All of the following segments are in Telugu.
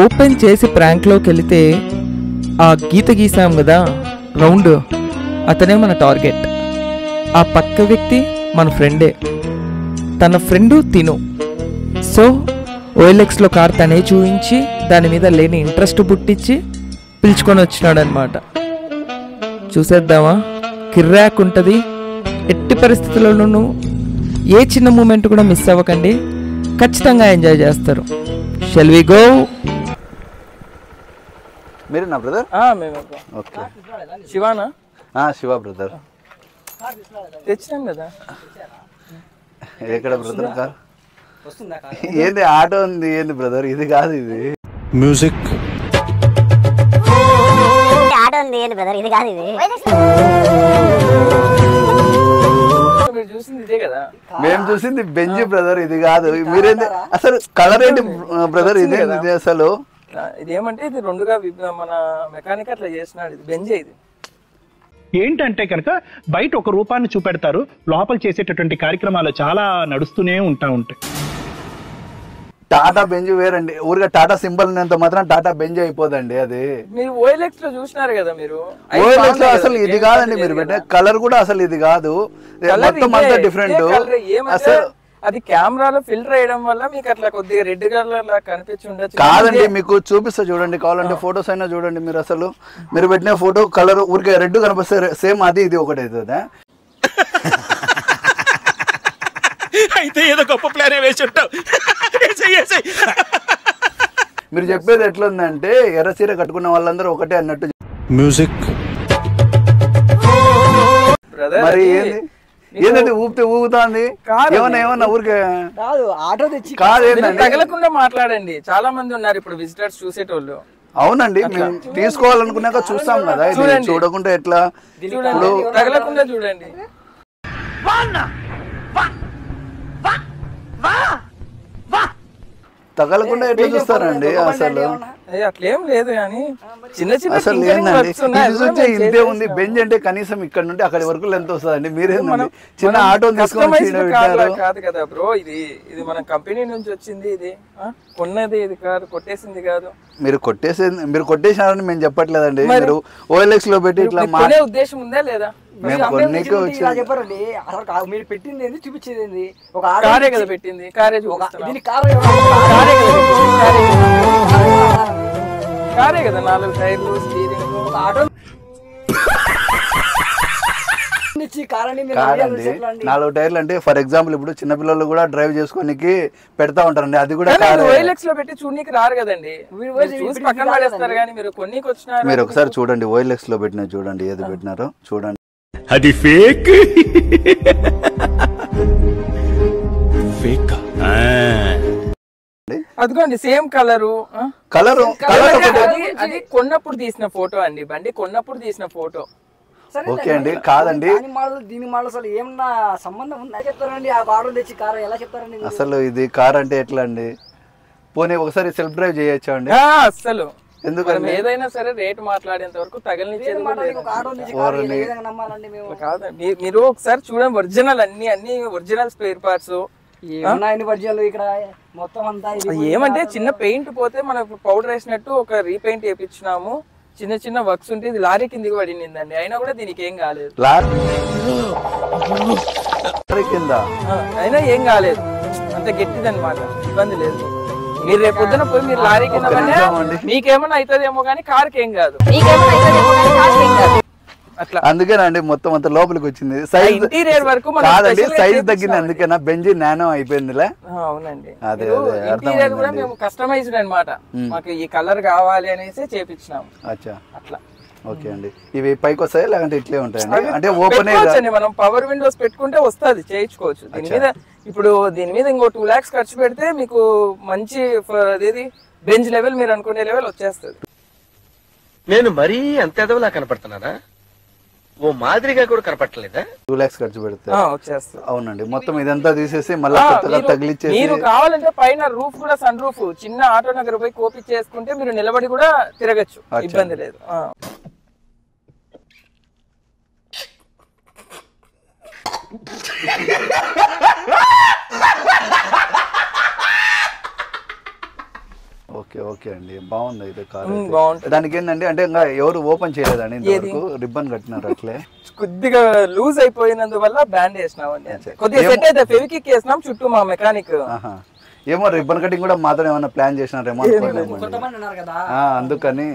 ఓపెన్ చేసి ప్రాంక్లోకి వెళితే ఆ గీత గీసాం కదా రౌండ్, అతనే మన టార్గెట్. ఆ పక్క వ్యక్తి మన ఫ్రెండే, తన ఫ్రెండు తిను. సో ఓఎల్ఎక్స్లో కార్ తనే చూపించి దాని మీద లేని ఇంట్రెస్ట్ పుట్టించి పిలుచుకొని వచ్చినాడు అనమాట. చూసేద్దామా? కిర్రాక్ ఉంటుంది. ఎట్టి పరిస్థితుల్లోనూ ఏ చిన్న మూమెంట్ కూడా మిస్ అవ్వకండి, ఖచ్చితంగా ఎంజాయ్ చేస్తారు. Shall we go? మీరేనా బ్రదర్? ఓకే. శివానా? శివ బ్రదర్. తెచ్చినాం కదా. ఎక్కడ బ్రదర్ కార్? ఏంది ఆటో ఉంది? ఏంది బ్రదర్? ఇది కాదు, ఇది మ్యూజిక్. ఆటో ఉంది, ఏంది బ్రదర్? ఇది కాదు, ఇది మీరు చూసింది ఇదే కదా. మేము చూసింది బెంజ్ బ్రదర్, ఇది కాదు. మీరేంది అసలు? కలర్ ఏంటి బ్రదర్? ఇదేంది అసలు? ఇదేమంటే ఇది రెండుగా మన మెకానిక్ అట్లా చేసినాడు. ఇది బెంజే. ఇది ఏంటంటే కనుక బయట ఒక రూపాన్ని చూపెడతారు, లోపల చేసేటటువంటి కార్యక్రమాలు చాలా నడుస్తూనే ఉంటాయి. టాటా బెంజ్ వేరండి. ఊరిగా టాటా సింబల్ ఉన్నంత మాత్రం టాటా బెంజ్ అయిపోదండి. అది మీరు ఓఎల్ఎక్స్ లో చూసినారు కదా. మీరు ఓఎల్ఎక్స్ లో అసలు ఇది కాదండి. మీరు పెట్టే కలర్ కూడా అసలు ఇది కాదు, మొత్తం అంతా డిఫరెంట్. అసలు అది కెమెరాలో ఫిల్టర్ చేయడం వల్ల మీకు అట్లా కొద్దిగా రెడ్ కలర్ లా కనిపించి ఉండొచ్చు. కాదండి, మీకు చూపిస్తా చూడండి, కావాలంటే ఫొటోస్ అయినా చూడండి. మీరు అసలు మీరు పెట్టిన ఫోటో కలర్ ఊరికే రెడ్ కనిపిస్తే సేమ్ అది ఇది ఒకటి అవుతుంది. అయితే ఏదో గొప్ప ప్లాన్ వేసి ఉంటావు. మీరు చెప్పేది ఎట్లుందంటే ఎర్ర చీర కట్టుకున్న వాళ్ళందరూ ఒకటే అన్నట్టు. మ్యూజిక్. మరి ఏంది ఊపితే ఊగుతాంది? ఏమన్నా ఊరికే కాదు, ఆటో తెచ్చి కాదేందండి, తగలకుండా మాట్లాడండి. చాలా మంది ఉన్నారు ఇప్పుడు విజిటర్స్ చూసేటోళ్ళు. అవునండి, మేము తీసుకోవాలనుకున్నాక చూస్తాం కదా. ఇది చూడకుండా ఎట్లా? ఇప్పుడు తగలకుండా చూడండి. తగలకుండా ఎట్లా చూస్తారండి అసలు? అట్లేం లేదు కానీ చిన్న చిన్న అసలు ఏందండి ఇది చూస్తే ఇంతే ఉంది. బెంజ్ అంటే కనీసం ఇక్కడ నుండి అక్కడి వరకు లెంత్ వస్తుందండి. మీరేందండి చిన్న ఆటో కాదు కదా బ్రో. ఇది మన కంపెనీ నుంచి వచ్చింది. ఇది కొన్నది, ఇది కాదు, కొట్టేసింది కాదు. మీరు కొట్టేసినారని మేము చెప్పట్లేదండి. మీరు ఓఎల్ఎక్స్ లో పెట్టి ఇట్లా కొనే ఉద్దేశం ఉందా లేదా? చెప్పారండి. అసలు మీరు పెట్టింది ఏంది, చూపించేది ఏంది? ఒక కారే కదా పెట్టింది. కారే కారే కదా, 4 టైర్లు, స్టీరింగ్, ఆటో. కాదండి, 4 టైర్లు అంటే ఫర్ ఎగ్జాంపుల్ ఇప్పుడు చిన్నపిల్లలు కూడా డ్రైవ్ చేసుకోనికి పెడతా ఉంటారండి. అది కూడా ఓఎల్ఎక్స్ లో పెట్టి చూడడానికి రారు కదండి. పక్కన పడేస్తారు కానీ మీరు కొన్నికి వచ్చినారు. మీరు ఒకసారి చూడండి, ఓఎల్ఎక్స్ లో పెట్టిన చూడండి, ఏది పెట్టినారో చూడండి. అది ఫేక్. ఫేక్. అదిగోండి సేమ్ కలరు. అది కొన్నప్పుడు తీసిన ఫోటో అండి. బండి కొన్నప్పుడు తీసిన ఫోటో. ఓకే అండి. కాదండి, దీని మోడల్ అసలు ఏమన్నా సంబంధం ఉందా చెప్తారండి? ఆ ఆర్డర్ తెచ్చి కార్ ఎలా చెప్తారండి? అసలు ఇది కార్ అంటే ఎట్లా అండి? పోనీ ఒకసారి సెల్ఫ్ డ్రైవ్ చేయొచ్చా అండి? అసలు ఎందుకంటే ఏదైనా సరే రేట్ మాట్లాడేంత వరకు తగలనిచ్చేది కాదు. మీరు ఒకసారి చూడండి, ఒరిజినల్ అన్ని ఒరిజినల్ స్పేర్ పార్ట్స్ ఇక్కడ మొత్తం అంతా. ఏమంటే చిన్న పెయింట్ పోతే మనకు పౌడర్ వేసినట్టు ఒక రీపెయింట్ వేయించినాము. చిన్న చిన్న వర్క్స్ ఉంటే ఇది లారీ కిందికి పడిందండి. అయినా కూడా దీనికి ఏం కాలేదు. అయినా ఏం కాలేదు, అంత గట్టిదన్నమాట, ఇబ్బంది లేదు. మీరు రేపు పొద్దున పోయి మీరు లారీ కింద మీకేమన్నా అవుతుందేమో కానీ కార్కి ఏం కాదు. అట్లా అందుకేనండి మొత్తం అంత లోపలికి వచ్చింది. ఇంటీరియర్ వరకు కాదండి, సైజ్ తగ్గింది. అందుకేనా బెంజ్ నానో అయిపోయిందిలే. అవునండి, ఇంటీరియర్ కూడా మేము కస్టమైజ్డ్ అన్నమాట. మాకు ఈ కలర్ కావాలి అనేసి చేపించినాము. అచ్చా, అట్లా. ఓకే అండి. ఇవి పైకి వస్తాయి లేదంటే ఇట్లే ఉంటాయండి? అంటే ఓపెన్ మనం పవర్ విండోస్ పెట్టుకుంటే వస్తుంది, చేయించుకోవచ్చు. దీని మీద ఇంకో 2 lakhs ఖర్చు పెడితే మీకు మంచి అదేది బెంచ్ లెవెల్ మీరు అనుకునే లెవెల్ వచ్చేస్తుంది. నేను మరీ అంత ఎదవలా కనపడుతున్నానా? ఓ మాదిరిగా కూడా కనపట్టలేదా? 2 lakhs ఖర్చు పెడితే వచ్చేస్తుంది. అవునండి. మొత్తం ఇదంతా తీసేసి మళ్ళీ కొత్తగా తగిలిచ్చేసి మీరు కావాలంటే పైన రూఫ్ కూడా సన్ రూఫ్ చిన్న ఆటో నగర్ పోయి కోపి చేసుకుంటే మీరు నిలబడి కూడా తిరగచ్చు, ఇబ్బంది లేదు. ఓకే ఓకే అండి, బాగుంది అయితే కార్. బాగుంటుంది. దానికి ఏంటంటే అంటే ఇంకా ఎవరు ఓపెన్ చేయలేదండి ఇంతవరకు, రిబ్బన్ కట్టినారు అట్లే. కొద్దిగా లూజ్ అయిపోయినందువల్ల బ్యాండ్ వేసినామండి, కొద్దిగా సెట్ అయితే ఫెవికిక్ వేసినాం చుట్టూ మా మెకానిక్. ఏమో రిబ్బన్ కటింగ్ కూడా మాత్రం ఏమన్నా ప్లాన్ చేసినారేమో అనుకోలేము, అందుకని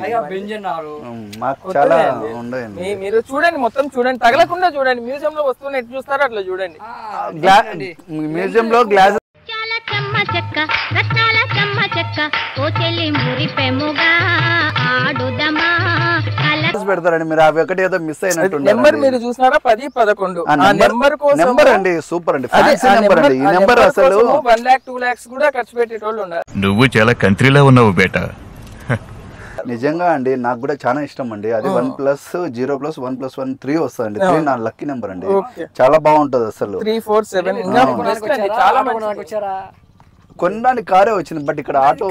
మాకు చాలా ఉండేది. మీరు చూడండి, మొత్తం చూడండి, తగలకుండా చూడండి. మ్యూజియం లో వస్తువుని ఎట్లా చూస్తారో అట్లా చూడండి. మ్యూజియం లో గ్లాస్ చెక్క రత్నాల చెమ్మ చెక్క ఓ చెల్లి మురిపెముగా ఆడుదమా పెడతారండి. మీరు అవి ఒకటి ఏదో మిస్ అయినట్టు నెంబర్ మీరు చూసినారా 10, 11 నెంబర్ అండి. సూపర్ అండి, ఫ్యాన్సీ నెంబర్ అండి. ఈ నెంబర్ అసలు 1 lakh 2 lakhs కూడా ఖర్చు పెట్టేటోళ్ళు ఉన్నారు. నువ్వు చాలా కంట్రీలో ఉన్నావు బేటా. నిజంగా అండి, నాకు కూడా చాలా ఇష్టం అండి. అది 1+0+1+1 3 వస్తుందండి. 3 నా లక్కీ నెంబర్ అండి, చాలా బాగుంటది అసలు. 3, 4, 7 చాలా మంది కొనడానికి కారే వచ్చింది, బట్ ఇక్కడ ఆటో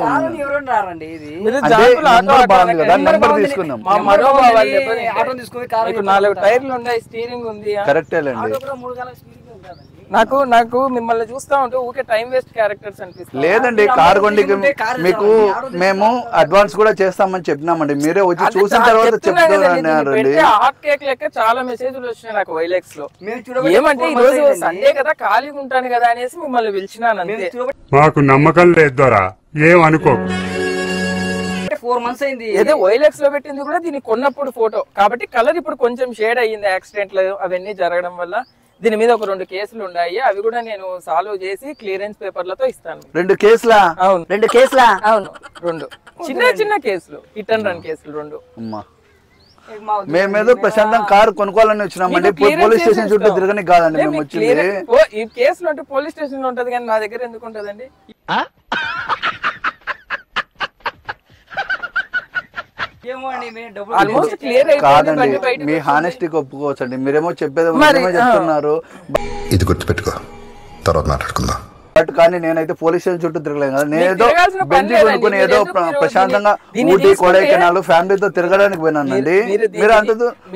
బాగుంది కదా, నెంబర్ తీసుకుందాం. 4 టైర్లు ఉన్నాయి, స్టీరింగ్ ఉంది. కరెక్టేలేండి. నాకు మిమ్మల్ని చూస్తా ఉంటే ఊకే టైం వేస్ట్ క్యారెక్టర్స్ అనిపిస్తుంది. లేదండి, కార్ కొండికి మీకు మేము అడ్వాన్స్ కూడా చేస్తామని చెప్పినామండి, మీరే వచ్చి చూసిన తర్వాత చెప్తున్నారండి. హాట్ కేక్ లెక్క చాలా మెసేజ్లు వచ్చినాయి నాకు వైలెక్స్ లో. ఏమంటే ఈ రోజు సండే కదా, ఖాళీగా ఉంటాను కదా అనేసి మిమ్మల్ని పిలిచినాను అంతే. మాకు నమ్మకం లేదు దొరా, ఏం అనుకోకు. 4 months అయింది. ఏదో వైలెక్స్ లో పెట్టింది కూడా దీన్ని కొన్నప్పుడు ఫోటో కాబట్టి కలర్ ఇప్పుడు కొంచెం షేడ్ అయ్యింది యాక్సిడెంట్లు అవన్నీ జరగడం వల్ల. దీని మీద ఒక 2 కేసులు ఉన్నాయి, అవి కూడా నేను సాల్వ్ చేసి క్లియరెన్స్ పేపర్లతో ఇస్తాను. 2 కేసులా? అవును, 2 కేసులా? అవును, 2 చిన్న కేసులు, హిట్ అండ్ రన్ కేసులు 2. మేమేదో ప్రశాంతం కారు కొనుక్కోవాలని వచ్చినామండి, పోలీస్ స్టేషన్ చుట్టూ తిరగని కాదండి మేము వచ్చింది. ఈ కేసులు అంటే పోలీస్ స్టేషన్ లో ఉంటది కానీ నా దగ్గర ఎందుకు ఉంటదండి? కాదండి, మీ హానెస్టీకి ఒప్పుకోవచ్చండి. మీరేమో చెప్పేది చెప్తున్నారు, ఇది గుర్తుపెట్టుకో, తర్వాత మాట్లాడుకుందాం. బట్ కానీ నేనైతే పోలీస్ స్టేషన్ చుట్టూ తిరగలేను కదా. నేనేదో బెంచ్ కొనుక్కుని ఏదో ప్రశాంతంగా ఊటీ కొడైకెనాల్ ఫ్యామిలీతో తిరగడానికి పోయినానండి. మీరు అంత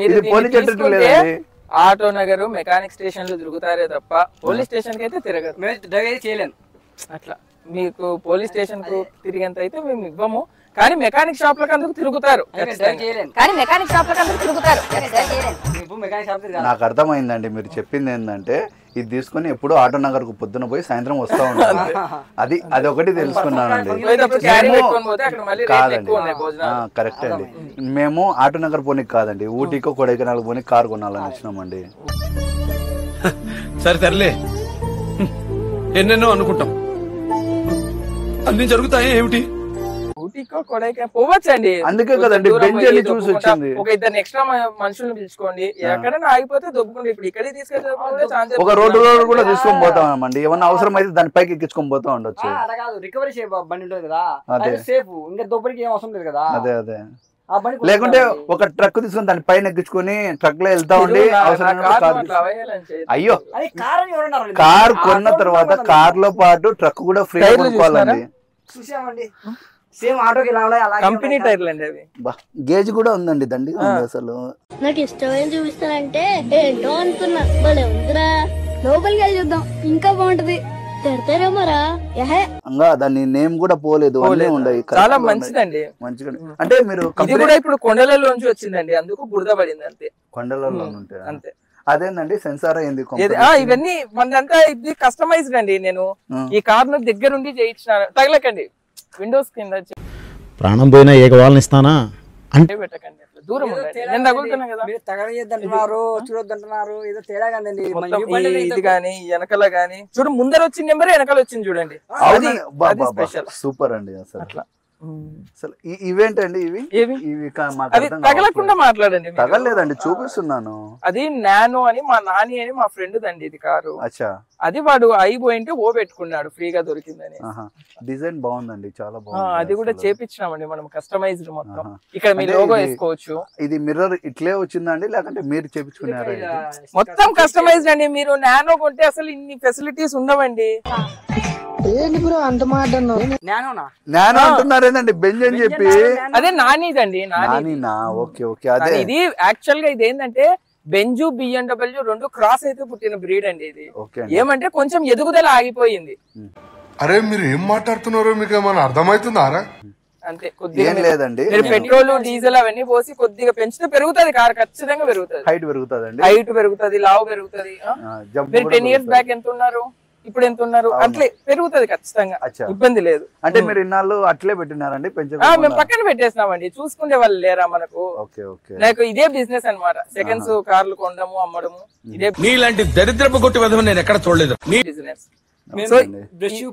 ఇది పోలీస్ స్టేషన్ లేదండి. ఆటో నగర్ మెకానిక్ స్టేషన్ లో తిరుగుతారే తప్ప పోలీస్ స్టేషన్ కి అయితే తిరగదు. చేయలేను అట్లా మీకు పోలీస్ స్టేషన్ కు తిరిగేంత అయితే మేము ఇవ్వము, కానీ మెకానిక్ షాప్ లకు అందుకు తిరుగుతారు. నాకు అర్థమైందండి, మీరు చెప్పింది ఏంటంటే ఇది తీసుకుని ఎప్పుడు ఆటో నగర్ కు పొద్దున పోయి సాయంత్రం వస్తా ఉంటాను, అది ఒకటి తెలుసుకున్నానండి. కాదండి, కరెక్ట్ అండి. మేము ఆటో నగర్ పోనీకి కాదండి, ఊటీకో కొడైకెనాల్ పోనీ కారు కొనాలని వచ్చినామండి. సరే తరలే, ఎన్నెన్నో అనుకుంటాం, అన్ని జరుగుతాయి ఏమిటి? ఊటీకో కొడైకెనాల్ పోవచ్చండి, అందుకే కదండి బెంచ్ అని చూసి వచ్చింది. ఒక 2 ఎక్స్ట్రా మనుషులను పిలుచుకోండి, ఎక్కడైనా ఆగిపోతే దొబ్బుకోండి. ఇప్పుడు ఇక్కడికి తీసుకెళ్ళి ఒక రోడ్డు కూడా తీసుకొని పోతామండి, ఏమన్నా అవసరం అయితే దాని పైకి ఎక్కించుకొని పోతా ఉండొచ్చు. రికవరీ బండి ఉంటుంది కదా, సేఫ్, ఇంకా దొబ్బరికి ఏం అవసరం లేదు కదా. అదే లేకుంటే ఒక ట్రక్ తీసుకొని దాని పైన ఎక్కించుకొని ట్రక్ లో వెళ్తా ఉండి అయ్యో కార్ కొన్న తర్వాత కార్ లో పాటు ట్రక్ కూడా ఫ్రీ కొనుక్కోవాలండి. చూసామండి, సేమ్ ఆటోకి కంపెనీ టైర్లు అండి అవి. గేజ్ కూడా ఉందండి, దండిగా ఉంది అసలు. నాకు ఇష్టమైన చూపిస్తానంటే ఏంటో అనుకున్నా, భలే ఉందిరా, లోపలికి వెళ్ళి చూద్దాం ఇంకా బాగుంటది. తిడతారేమోరా, దాని నేమ్ కూడా పోలేదు, చాలా మంచిదండి. మంచిగా అంటే మీరు ఇది కూడా ఇప్పుడు కొండలలోంచి వచ్చిందండి, అందుకు బురద పడింది అంతే. కొండలలో ఉంటాయి అంతే. అదేనండి సెన్సార్ అయింది ఇవన్నీ మనదంతా ఇది కస్టమైజ్డ్ అండి. నేను ఈ కార్ ను దగ్గరుండి చేయించిన, తగలకండి విండోస్ కింద ప్రాణం పోయినా ఏకవాళ్ళని ఇస్తానా అంటే పెట్టకండి, దూరం ఉండండి. నేను తగులుతున్నా కదా, తగలయ్యొద్దంటున్నారు, చూడొద్దంటున్నారు, ఏదో తేడా కదండి. ఇది గానీ వెనకాల గానీ చూడు, ముందర వచ్చిన నెంబర్ వెనకాల వచ్చింది చూడండి, అది స్పెషల్. సూపర్ అండి అసలు. అట్లా అసలు ఇవేంటండి ఇవి ఇవి తగలకుండా మాట్లాడండి. తగలేదండి, చూపిస్తున్నాను. అది నానో అని మా నాని అని మా ఫ్రెండ్ దండి ఇది కారు. అచ్చా, అది వాడు అయిపోయింటే ఓ పెట్టుకున్నాడు, ఫ్రీగా దొరికిందని. డిజైన్ బాగుందండి, చాలా బాగుంది. అది కూడా చేపించినామండి మనం, కస్టమైజ్డ్ మొత్తం. ఇక్కడ మీ లోగో వేసుకోవచ్చు. ఇది మిర్రర్ ఇట్లే వచ్చిందండి లేకంటే మీరు చేపించుకున్నారా? మొత్తం కస్టమైజ్డ్ అండి. మీరు నానో కొంటే అసలు ఇన్ని ఫెసిలిటీస్ ఉండవండి. నానో అంటున్నారేందండి బెంజ్ అని చెప్పి? అదే నానిదండి. నానినా? Okay okay. అదే ఇది యాక్చువల్ గా ఇది ఏంటంటే బెంజు BMW రెండు క్రాస్ అయితే పుట్టిన బ్రీడ్ అండి ఇది. ఏమంటే కొంచెం ఎదుగుదల ఆగిపోయింది. అరే మీరు ఏం మాట్లాడుతున్నారో మీకు ఏమైనా అర్థమవుతుందారా? అంతే, కొద్దిగా లేదండి. పెట్రోల్ డీజిల్ అవన్నీ పోసి కొద్దిగా పెంచితే పెరుగుతుంది కారు, ఖచ్చితంగా పెరుగుతుంది. హైట్ పెరుగుతుంది, హైట్ పెరుగుతుంది, లావు పెరుగుతుంది. మీరు 10 years బ్యాక్ ఎంత ఉన్నారు, ఇప్పుడు ఎంత ఉన్నారు, అట్లే పెరుగుతుంది ఖచ్చితంగా, ఇబ్బంది లేదు. అంటే మీరు ఇన్నాళ్ళు అట్లే పెట్టినారండి? మేము పక్కన పెట్టేసినామండి, చూసుకునే వాళ్ళు లేరా మనకు. నాకు ఇదే బిజినెస్ అన్నమాట, సెకండ్స్ కార్లు కొనడము అమ్మడము. ఇదే నీలాంటి దరిద్రపు కొట్టి విధం నేను ఎక్కడ చూడలేదు. బిజినెస్.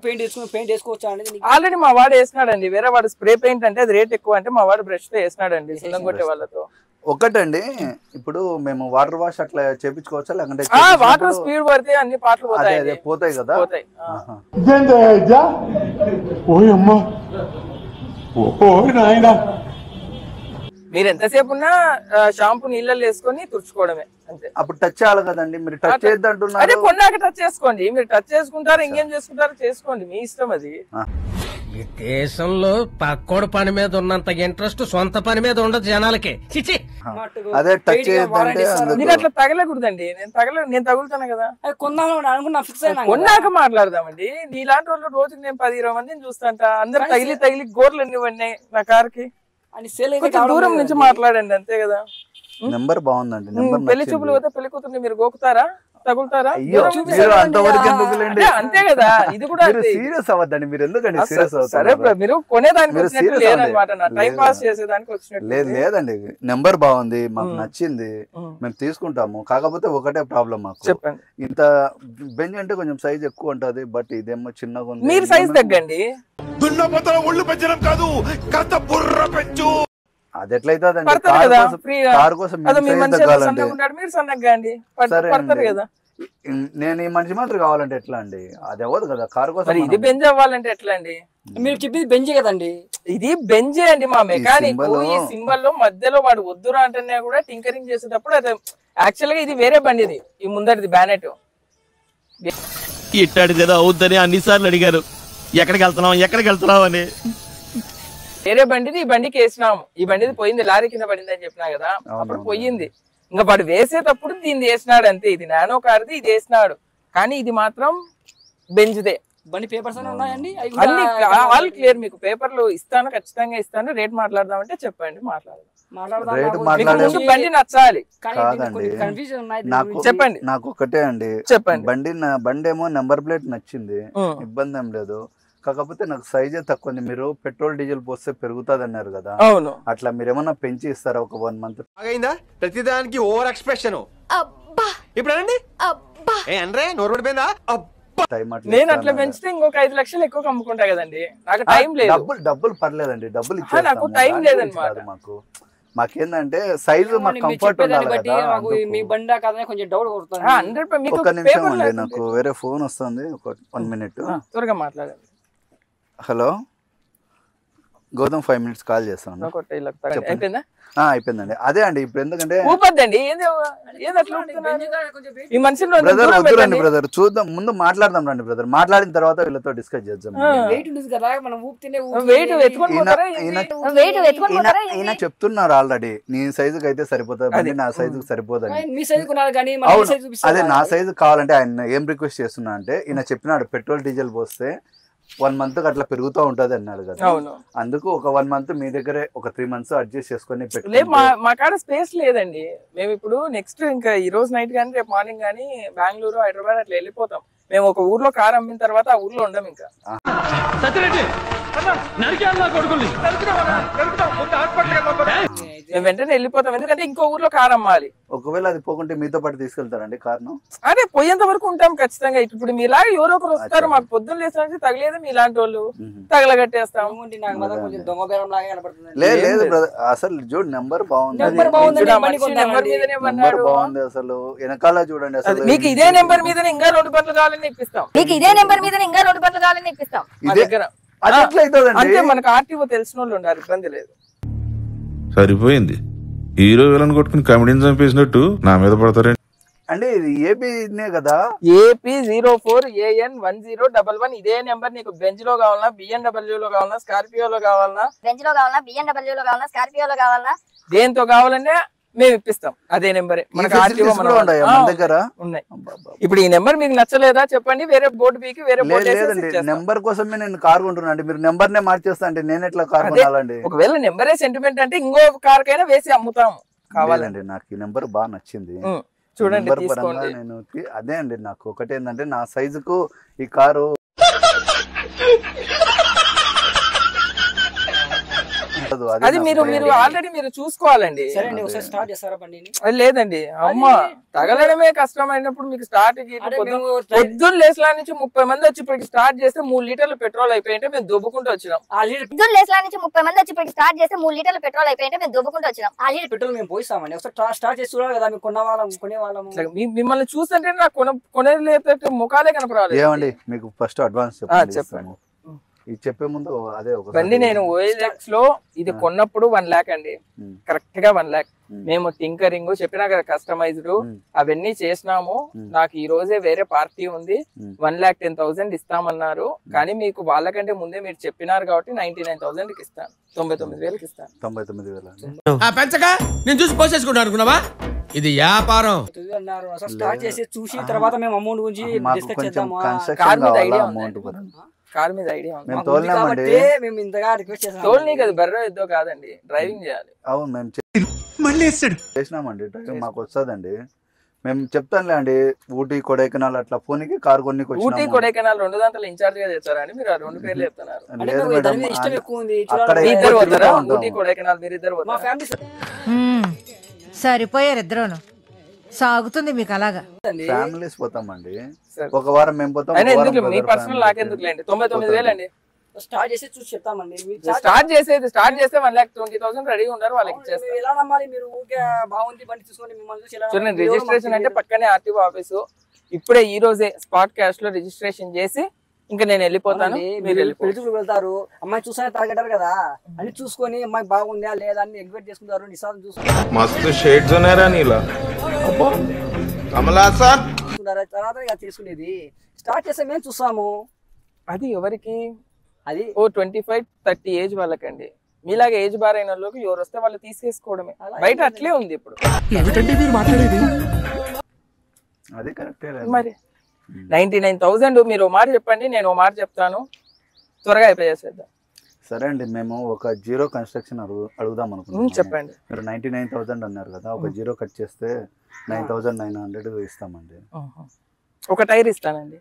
పెయింట్ వేసుకోవచ్చా అండి? ఆల్రెడీ మా వాడు వేసినాడండి. వేరే వాడు స్ప్రే పెయింట్ అంటే అది రేట్ ఎక్కువ అంటే మా వాడు బ్రష్ తో వేసినాడండి సున్నం కొట్టే వాళ్ళతో. ఒకటండి, ఇప్పుడు మేము వాటర్ వాష్ అట్లా చేపించుకోవచ్చా లేకంటే వాటర్ స్పీడ్ పడితే అన్ని పాటలు పోతాయి కదా? పోతాయి. మీరు ఎంతసేపు ఉన్నా షాంపూ నీళ్ళల్లో వేసుకొని తుడుచుకోవడమే అంతే. అప్పుడు టచ్ చేయాలి కదండి, మీరు టచ్ చేద్దంటున్నారు. అదే కొన్నాక టచ్ చేసుకోండి. మీరు టచ్ చేసుకుంటారు, ఇంకేం చేసుకుంటారో చేసుకోండి, మీ ఇష్టం అది. ఈ దేశంలో పక్కోడు పని మీద ఉన్నంత ఇంట్రెస్ట్ సొంత పని మీద ఉండదు జనాలకి. అదే టచ్ చేయొద్దంటే మీరు అట్లా తగలకూడదండి. నేను తగులుతాను కదా, కొన్నాక మాట్లాడదామండి. నీలాంటి వాళ్ళు రోజుకి నేను 10-20 మందిని చూస్తాంట, అందరు తగిలి గోర్లు అన్ని పడినాయి నా కార్కి. దూరం నుంచి మాట్లాడండి అంతే కదా. నెంబర్ బాగుందండి. పెళ్లి చూపులు పోతే పెళ్లి కూతుర్ని మీరు గోకుతారా, తగులుతారా? అంతే కదా, ఇది కూడా సీరియస్ అవ్వద్దండి. మీరు ఎందుకండి సీరియస్ సరే, మీరు కొనేదానికి వచ్చినట్టు లేదనమాట, టైం పాస్ చేసేదానికి వచ్చినట్టు. లేదండి, నెంబర్ బాగుంది, మాకు నచ్చింది, మేము తీసుకుంటాము. కాకపోతే ఒకటే ప్రాబ్లం మాకు, చెప్పండి. ఇంత బెంజ్ అంటే కొంచెం సైజ్ ఎక్కువ ఉంటది, బట్ ఇదేమో చిన్నగా ఉంది. మీరు సైజ్ తగ్గండి. ఒళ్ళు పెంచడం కాదు, కాస్త బుర్ర పెంచు. అది ఎట్లయితుందండి? కారు కోసం నేను ఈ మనిషి మాత్రం కావాలంటే ఎట్లా అండి? అది అవ్వదు కదా. కారు కోసం ఇది బెంజ్ అవ్వాలంటే ఎట్లా అండి? మీరు చెప్పింది బెంజే కదండి. ఇది బెంజే అండి. మా మెకానిక్ ఈ సింబల్ లో మధ్యలో వాడు వద్దురా అంటే కూడా టింకరింగ్ చేసేటప్పుడు అది యాక్చువల్ గా ఇది వేరే బండి, ఇది ఈ ముందరిది బ్యానెట్. ఇట్టాడు కదా అవుద్దని అన్నిసార్లు అడిగారు, ఎక్కడికి వెళ్తున్నావు అని. వేరే బండిది ఈ బండికి వేసినాము. ఈ బండిది పోయింది, లారీ కింద పడింది అని చెప్పినా కదా, అప్పుడు పోయింది. ఇంకా వాడు వేసేటప్పుడు దీన్ని వేసినాడు అంతే. ఇది నానో కార్ది, ఇది వేసినాడు. కానీ ఇది మాత్రం బెంజ్దే. బండి పేపర్స్ ఉన్నాయండి, అన్ని ఆల్ క్లియర్. మీకు పేపర్లు ఇస్తాను, ఖచ్చితంగా ఇస్తాను. రేట్ మాట్లాడదామంటే చెప్పండి, మాట్లాడదాం. బండి నచ్చాలి. చెప్పండి. నాకు ఒకటే అండి, చెప్పండి. బండి ఏమో నెంబర్ ప్లేట్ నచ్చింది, ఇబ్బంది ఏం లేదు. కాకపోతే నాకు సైజే తక్కువ ఉంది. మీరు పెట్రోల్ డీజిల్ పోస్తే పెరుగుతుంది అన్నారు కదా, అవును. అట్లా మీరు ఏమన్నా పెంచి ఇస్తారా ఒక 1 month? ప్రతిదానికి ఓవర్ ఎక్స్ప్రెషన్. ఇప్పుడు నేను అట్లా పెంచితే ఇంకొక 5 లక్షలు ఎక్కువ అమ్ముకుంటా కదండి. నాకు టైం లేదు. డబ్బులు పర్లేదండి, డబ్బులు నాకు టైం లేదన్నమాట. మాకేందంటే సైజు మాకు కంఫర్ట్ ఉండాలి కదా. ఒక్క నిమిషం అండి, నాకు వేరే ఫోన్ వస్తుంది, 1 minute. త్వరగా మాట్లాడండి. హలో, గౌతమ్ 5 minutes కాల్ చేస్తాను. అయిపోయిందండి. అదే అండి, ఇప్పుడు ఎందుకంటే బ్రదర్ చూద్దాం, ముందు మాట్లాడదాం రండి బ్రదర్. మాట్లాడిన తర్వాత వీళ్ళతో డిస్కస్ చేద్దాం. ఈయన చెప్తున్నారు ఆల్రెడీ, నీ సైజుకి అయితే సరిపోతుంది, నా సైజుకి సరిపోతుంది. అదే నా సైజు కావాలంటే ఆయన ఏం రిక్వెస్ట్ చేస్తున్నా అంటే, ఈయన చెప్పినాడు పెట్రోల్ డీజిల్ పోస్తే 1 month అట్లా పెరుగుతూ ఉంటది అన్నాడు కదా. అందుకు ఒక 1 month మీ దగ్గరే ఒక 3 months అడ్జస్ట్ చేసుకుని మా కాడ స్పేస్ లేదండి. మేము ఇప్పుడు నెక్స్ట్ ఇంకా ఈ రోజు నైట్ కానీ రేపు మార్నింగ్ కానీ బెంగళూరు, హైదరాబాద్ అట్లా వెళ్ళిపోతాం. మేము ఒక ఊర్లో కార్ అమ్మిన తర్వాత ఆ ఊర్లో ఉండం ఇంకా. మేము వెంటనే వెళ్ళిపోతాం, ఎందుకంటే ఇంకో ఊర్లో కార్ అమ్మాలి. ఒకవేళ అది పోకుంటే మీతో పాటు తీసుకెళ్తారండి కార్ను? అదే పోయేంత వరకు ఉంటాం ఖచ్చితంగా. ఇప్పుడు మీలాగా ఎవరో ఒకరు వస్తారు, మాకు పొద్దున్న లేచి తగిలేదు మీలాంటి వాళ్ళు తగలగట్టేస్తాం. లేదు అసలు చూడు నెంబర్ బాగుంది, నెంబర్ బాగుంది అసలు. వెనకాల చూడండి అసలు. మీకు ఇదే నెంబర్ మీద ఇంకా 2 బండ్లు కావాలని ఇప్పిస్తాం. మీకు ఇదే నెంబర్ మీద ఇంకా 2 బండ్లు కావాలని ఇప్పిస్తాం. అంటే మనకు ఆర్టీఓ తెలిసిన వాళ్ళు ఉన్నారు, ఇబ్బంది లేదు. సరిపోయింది, హీరో విలన్ కొట్టుకుని కమెడీని చంపేసినట్టు నా మీద పడతారండి. అంటే ఇది ఏపీనే కదా, AP 04AN1011. ఇదే నెంబర్. నీకు బెంజ్ లో కావాలన్నా, BMW లో కావాలన్నా, స్కార్పియోలో కావాలన్నా, దేంతో కావాలన్నా మేము ఇప్పిస్తాం. అదే నెంబరే మనకు ఆర్టీఓ ఉన్నాయి. ఇప్పుడు ఈ నెంబర్ మీకు నచ్చలేదా చెప్పండి, వేరే బోర్డు పీకి వేరే బోర్డు. నెంబర్ కోసమే నేను కార్ కొంటున్నాను, మీరు నెంబర్ నే మార్చేస్తా అంటే నేను ఎట్లా కార్ కొనాలండి? ఒకవేళ నెంబరే సెంటిమెంట్ అంటే ఇంకో కార్ కైనా వేసి అమ్ముతాము. కావాలండి, నాకు ఈ నెంబర్ బాగా నచ్చింది చూడండి, తీసుకోండి. నేను అదే అండి, నాకు ఒకటి ఏంటంటే నా సైజుకు ఈ కారు అది మీరు ఆల్రెడీ మీరు చూసుకోవాలండి. లేదండి అమ్మ, తగలడమే కష్టమైనప్పుడు మీకు స్టార్ట్ పొద్దున్న లేసలా నుంచి 30 మంది వచ్చి ఇప్పటికి స్టార్ట్ చేస్తే 3 లీటర్లు పెట్రోల్ అయిపోయింటే మేము దుబ్బుకుంటూ వచ్చినాం. పొద్దున్న లేసలా నుంచి 30 మంది వచ్చి ఇప్పటికి స్టార్ట్ చేస్తే 3 లీటర్లు పెట్రోల్ అయిపోయింటే మేము దుబ్బుకుంటూ వచ్చినాం. ఆ లీటర్ పెట్రోల్ మేము పోయిస్తామండి, ఒకసారి స్టార్ట్ చేసి చూడాలి కదా, కొనేవాళ్ళం. మిమ్మల్ని చూస్తుంటే నాకు కొనేది లేదు, ముఖాలే కనపరాలి. ఏమండి మీకు ఫస్ట్ అడ్వాన్స్ చెప్పండి, ఇది చెప్పే ముందు అదే ఒక బండి నేను OLX లో ఇది కొన్నప్పుడు 1 lakh అండి, కరెక్ట్ గా 1 lakh. మేము టింకరింగ్ చెప్పినా కదా, కస్టమైజ్డ్ అవన్నీ చేసినాము. నాకు ఈ రోజే వేరే పార్టీ ఉంది, 1,10,000 ఇస్తామన్నారు. కానీ మీకు వాళ్ళకంటే ముందే మీరు చెప్పినారు కాబట్టి 99,000 ఇస్తాను, 99,000 ఇస్తాను. 99,000 పెంచగా నేను చూసి పోసేసుకుంటా అనుకున్నావా? ఇది వ్యాపారం. స్టార్ట్ చేసి చూసి తర్వాత మేము అమౌంట్ గురించి డిస్కస్ చేద్దాము. కార్ మీద ఐడియా ఉంది మేము ఇంతగా రిక్వెస్ట్ చేసాం. తోల్ని కదా, బర్రె ఎద్దో కాదండి, డ్రైవింగ్ చేయాలి. అవును మేము చేసినామండి, డ్రైవింగ్ మాకు వస్తుందండి. మేము చెప్తానులే అండి, ఊటీ కొడైకెనాల్ అట్లా పోనీకి కార్ కొన్ని. ఊటీ కొడైకెనాల్ 2 దాంట్లో ఇన్ఛార్జ్ గా చేస్తారండి మీరు? 2 పేర్లు చెప్తున్నారు. ఇష్టం ఎక్కువ ఉంది. ఇద్దరు పోతారా ఊటీ కొడైకెనాల్? మీరు ఇద్దరు మా ఫ్యామిలీ సరిపోయారు ఇద్దరును. సాగుతుంది మీకు అలాగా? ఫ్యామిలీస్ పోతామండి, ఒక వారం మేము పోతాం. మీ పర్సనల్ నాకెందుకులేండి, 99,000 అండి. స్టార్ట్ చేసి చూసి చెప్తామండి. స్టార్ట్ చేస్తే 1,20,000 రెడీ ఉన్నారు, వాళ్ళకి ఇచ్చేస్తాం. ఎలా నమ్మాలి మీరు? ఊరికే బాగుంది బండి తీసుకొని మిమ్మల్ని చూడండి, రిజిస్ట్రేషన్ అంటే పక్కనే ఆర్టీఓ ఆఫీసు. ఇప్పుడే ఈ రోజే స్పాట్ క్యాష్ లో రిజిస్ట్రేషన్ చేసి ఇంకా నేను వెళ్ళిపోతాను. మీరు పెళ్లి వెళ్తారు, అమ్మాయి చూసానే తాగంటారు కదా, అని చూసుకొని అమ్మాయి బాగుందా లేదా అని ఎగ్వెట్ చేసుకుంటారు. నిసాదం చూసుకుంటారు, మస్తు షేడ్స్ ఉన్నారా నీలా కమలా సార్. తర్వాత తీసుకునేది స్టార్ట్ చేస్తే మేము చూస్తాము. అది ఎవరికి? అది 25-30 ఏజ్ వాళ్ళకండి. మీలాగా ఏజ్ బార్ అయిన వాళ్ళకి ఎవరు వస్తే వాళ్ళు తీసేసుకోవడమే. బయట అట్లే ఉంది ఇప్పుడు. అది కరెక్టే మరి 99,000 మీరు ఓ మాట చెప్పండి, నేను ఓ మాట చెప్తాను, త్వరగా అయిపోయేసేద్దాం. సరే అండి, మేము ఒక జీరో కన్స్ట్రక్షన్ అడుగుదాం అనుకుంటున్నాం. చెప్పండి. మీరు 99,000 అన్నారు కదా, ఒక జీరో కట్ చేస్తే 9,900 ఇస్తామండి. ఒక టైర్ ఇస్తానండి.